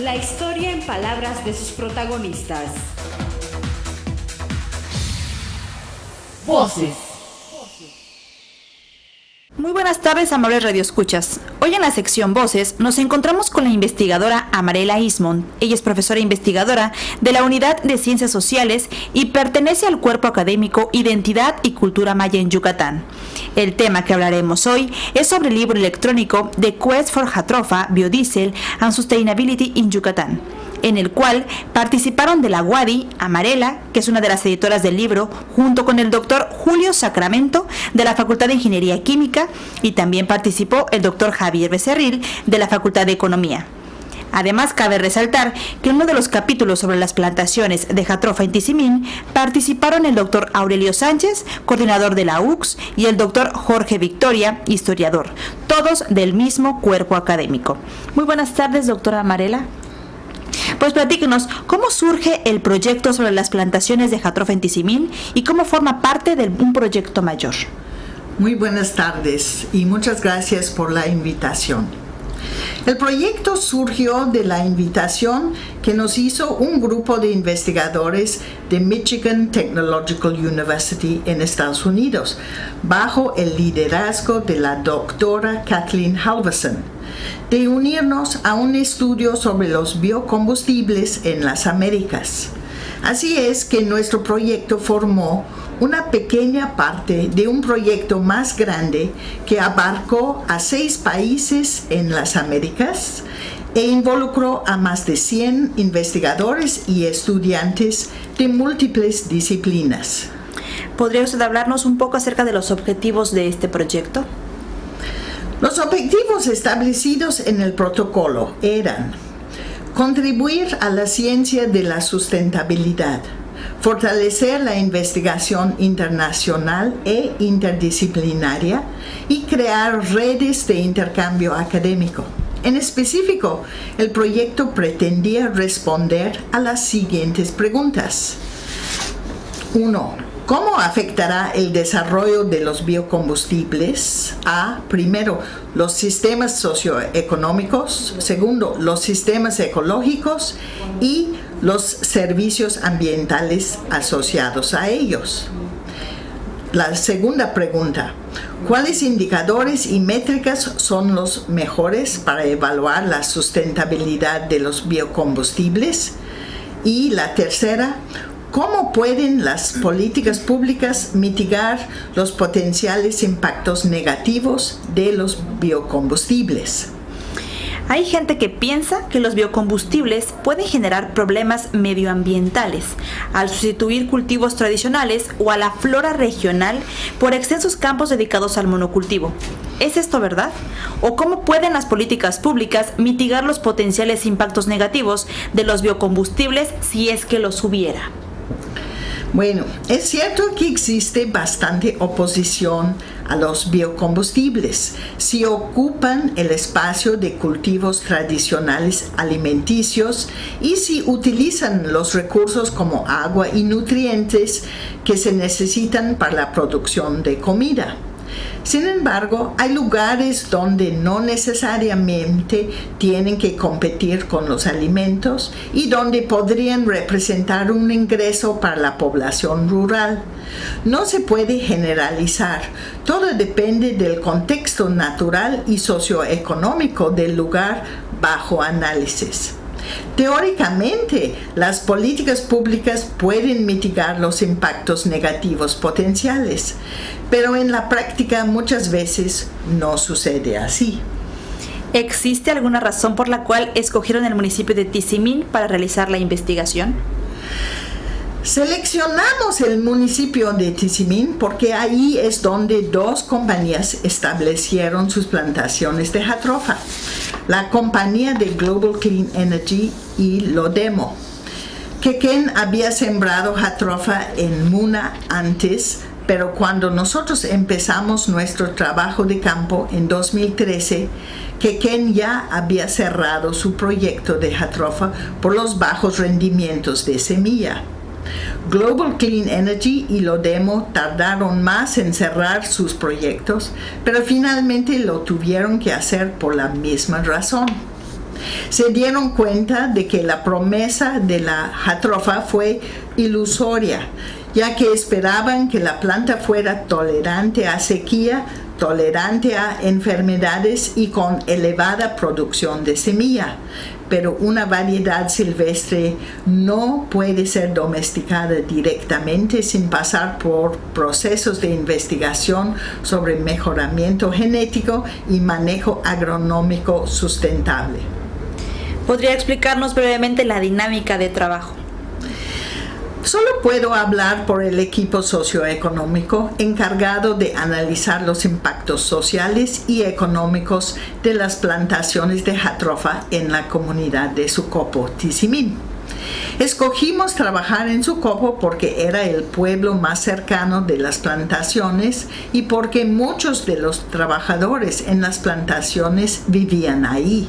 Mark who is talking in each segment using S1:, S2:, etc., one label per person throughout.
S1: La historia en palabras de sus protagonistas. Voces.
S2: Muy buenas tardes, amables radioescuchas. Hoy en la sección Voces nos encontramos con la investigadora Amarela Ismond. Ella es profesora investigadora de la Unidad de Ciencias Sociales y pertenece al cuerpo académico Identidad y Cultura Maya en Yucatán. El tema que hablaremos hoy es sobre el libro electrónico The Quest for Jatropha, Biodiesel and Sustainability in Yucatán, en el cual participaron de la UADY, Amarela, que es una de las editoras del libro, junto con el doctor Julio Sacramento, de la Facultad de Ingeniería Química, y también participó el doctor Javier Becerril, de la Facultad de Economía. Además, cabe resaltar que en uno de los capítulos sobre las plantaciones de Jatropha en Tizimín participaron el doctor Aurelio Sánchez, coordinador de la UCS, y el doctor Jorge Victoria, historiador, todos del mismo cuerpo académico. Muy buenas tardes, doctora Amarela. Pues platíquenos, ¿cómo surge el proyecto sobre las plantaciones de Jatropha en Tizimín y cómo forma parte de un proyecto mayor?
S3: Muy buenas tardes y muchas gracias por la invitación. El proyecto surgió de la invitación que nos hizo un grupo de investigadores de Michigan Technological University en Estados Unidos, bajo el liderazgo de la doctora Kathleen Halverson, de unirnos a un estudio sobre los biocombustibles en las Américas. Así es que nuestro proyecto formó una pequeña parte de un proyecto más grande que abarcó a 6 países en las Américas e involucró a más de 100 investigadores y estudiantes de múltiples disciplinas.
S2: ¿Podría usted hablarnos un poco acerca de los objetivos de este proyecto?
S3: Los objetivos establecidos en el protocolo eran contribuir a la ciencia de la sustentabilidad, fortalecer la investigación internacional e interdisciplinaria y crear redes de intercambio académico. En específico, el proyecto pretendía responder a las siguientes preguntas. 1. ¿Cómo afectará el desarrollo de los biocombustibles a, primero, los sistemas socioeconómicos, segundo, los sistemas ecológicos y los servicios ambientales asociados a ellos? La segunda pregunta, ¿cuáles indicadores y métricas son los mejores para evaluar la sustentabilidad de los biocombustibles? Y la tercera, ¿cómo pueden las políticas públicas mitigar los potenciales impactos negativos de los biocombustibles?
S2: Hay gente que piensa que los biocombustibles pueden generar problemas medioambientales al sustituir cultivos tradicionales o a la flora regional por extensos campos dedicados al monocultivo. ¿Es esto verdad? ¿O cómo pueden las políticas públicas mitigar los potenciales impactos negativos de los biocombustibles si es que los hubiera?
S3: Bueno, es cierto que existe bastante oposición a los biocombustibles si ocupan el espacio de cultivos tradicionales alimenticios y si utilizan los recursos como agua y nutrientes que se necesitan para la producción de comida. Sin embargo, hay lugares donde no necesariamente tienen que competir con los alimentos y donde podrían representar un ingreso para la población rural. No se puede generalizar, todo depende del contexto natural y socioeconómico del lugar bajo análisis. Teóricamente, las políticas públicas pueden mitigar los impactos negativos potenciales, pero en la práctica muchas veces no sucede así.
S2: ¿Existe alguna razón por la cual escogieron el municipio de Tizimín para realizar la investigación?
S3: Seleccionamos el municipio de Tizimín porque ahí es donde 2 compañías establecieron sus plantaciones de Jatropha. La compañía de Global Clean Energy y Lodemo. Quequén había sembrado Jatropha en Muna antes, pero cuando nosotros empezamos nuestro trabajo de campo en 2013, Quequén ya había cerrado su proyecto de Jatropha por los bajos rendimientos de semilla. Global Clean Energy y Lodemo tardaron más en cerrar sus proyectos, pero finalmente lo tuvieron que hacer por la misma razón. Se dieron cuenta de que la promesa de la jatropha fue ilusoria, ya que esperaban que la planta fuera tolerante a sequía, tolerante a enfermedades y con elevada producción de semilla. Pero una variedad silvestre no puede ser domesticada directamente sin pasar por procesos de investigación sobre mejoramiento genético y manejo agronómico sustentable.
S2: ¿Podría explicarnos brevemente la dinámica de trabajo?
S3: Solo puedo hablar por el equipo socioeconómico encargado de analizar los impactos sociales y económicos de las plantaciones de jatropha en la comunidad de Sucopo, Tizimín. Escogimos trabajar en Sucopo porque era el pueblo más cercano de las plantaciones y porque muchos de los trabajadores en las plantaciones vivían ahí.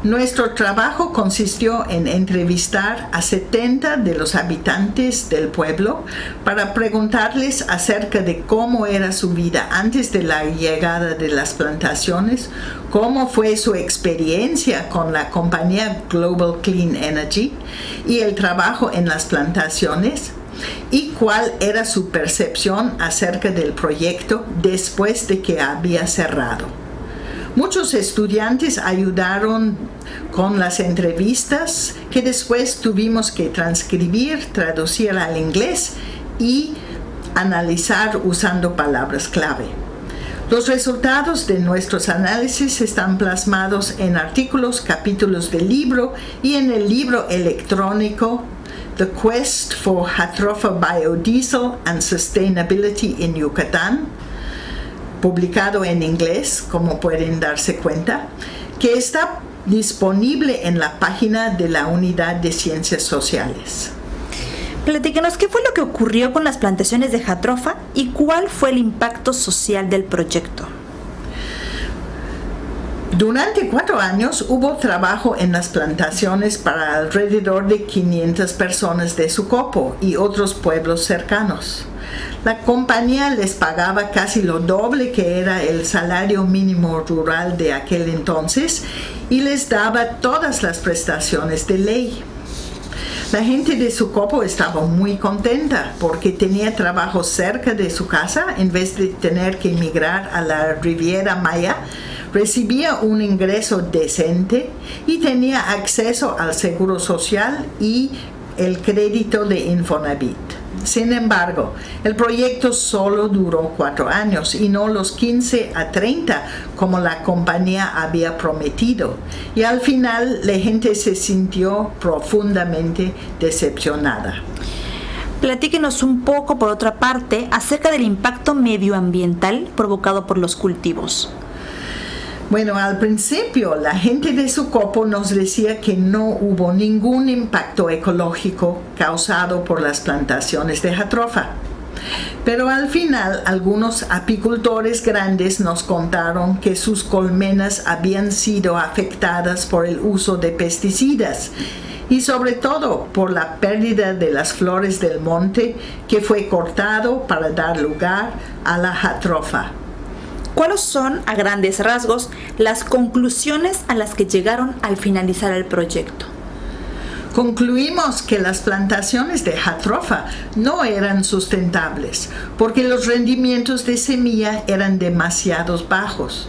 S3: Nuestro trabajo consistió en entrevistar a 70 de los habitantes del pueblo para preguntarles acerca de cómo era su vida antes de la llegada de las plantaciones, cómo fue su experiencia con la compañía Global Clean Energy y el trabajo en las plantaciones, y cuál era su percepción acerca del proyecto después de que había cerrado. Muchos estudiantes ayudaron con las entrevistas que después tuvimos que transcribir, traducir al inglés y analizar usando palabras clave. Los resultados de nuestros análisis están plasmados en artículos, capítulos del libro y en el libro electrónico The Quest for Jatropha Biodiesel and Sustainability in Yucatán, publicado en inglés, como pueden darse cuenta, que está disponible en la página de la Unidad de Ciencias Sociales.
S2: Platícanos, ¿qué fue lo que ocurrió con las plantaciones de jatropha y cuál fue el impacto social del proyecto?
S3: Durante 4 años hubo trabajo en las plantaciones para alrededor de 500 personas de Sucopo y otros pueblos cercanos. La compañía les pagaba casi lo doble que era el salario mínimo rural de aquel entonces y les daba todas las prestaciones de ley. La gente de Sucopo estaba muy contenta porque tenía trabajo cerca de su casa en vez de tener que emigrar a la Riviera Maya. Recibía un ingreso decente y tenía acceso al seguro social y el crédito de Infonavit. Sin embargo, el proyecto solo duró 4 años y no los 15 a 30 como la compañía había prometido. Y al final la gente se sintió profundamente decepcionada.
S2: Platíquenos un poco, por otra parte, acerca del impacto medioambiental provocado por los cultivos.
S3: Bueno, al principio la gente de Sucopo nos decía que no hubo ningún impacto ecológico causado por las plantaciones de jatropha. Pero al final algunos apicultores grandes nos contaron que sus colmenas habían sido afectadas por el uso de pesticidas y sobre todo por la pérdida de las flores del monte que fue cortado para dar lugar a la jatropha.
S2: ¿Cuáles son, a grandes rasgos, las conclusiones a las que llegaron al finalizar el proyecto?
S3: Concluimos que las plantaciones de jatropha no eran sustentables porque los rendimientos de semilla eran demasiado bajos.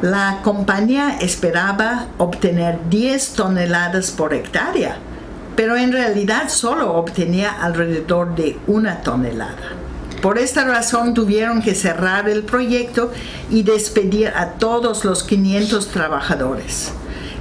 S3: La compañía esperaba obtener 10 toneladas por hectárea, pero en realidad solo obtenía alrededor de 1 tonelada. Por esta razón tuvieron que cerrar el proyecto y despedir a todos los 500 trabajadores.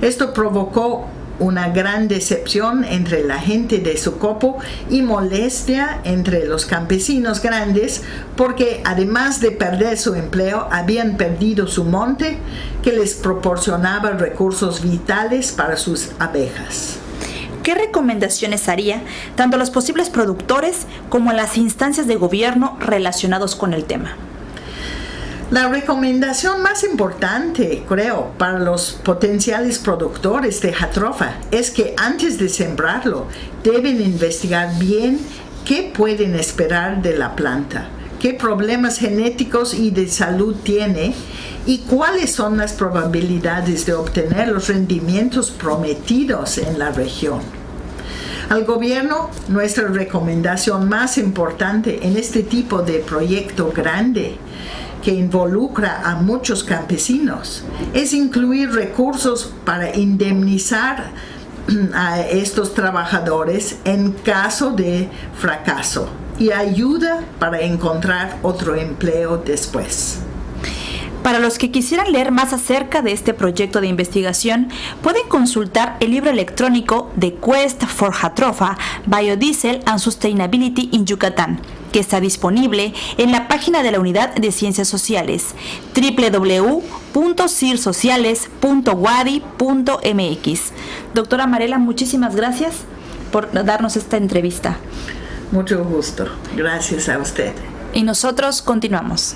S3: Esto provocó una gran decepción entre la gente de Sucopo y molestia entre los campesinos grandes porque además de perder su empleo habían perdido su monte que les proporcionaba recursos vitales para sus abejas.
S2: ¿Qué recomendaciones haría tanto a los posibles productores como a las instancias de gobierno relacionados con el tema?
S3: La recomendación más importante, creo, para los potenciales productores de jatropha es que antes de sembrarlo deben investigar bien qué pueden esperar de la planta, qué problemas genéticos y de salud tiene y cuáles son las probabilidades de obtener los rendimientos prometidos en la región. Al gobierno, nuestra recomendación más importante en este tipo de proyecto grande que involucra a muchos campesinos es incluir recursos para indemnizar a estos trabajadores en caso de fracaso y ayuda para encontrar otro empleo después.
S2: Para los que quisieran leer más acerca de este proyecto de investigación, pueden consultar el libro electrónico The Quest for Jatropha, Biodiesel and Sustainability in Yucatán, que está disponible en la página de la Unidad de Ciencias Sociales, www.cirsociales.wadi.mx. Doctora Marela, muchísimas gracias por darnos esta entrevista.
S3: Mucho gusto. Gracias a usted.
S2: Y nosotros continuamos.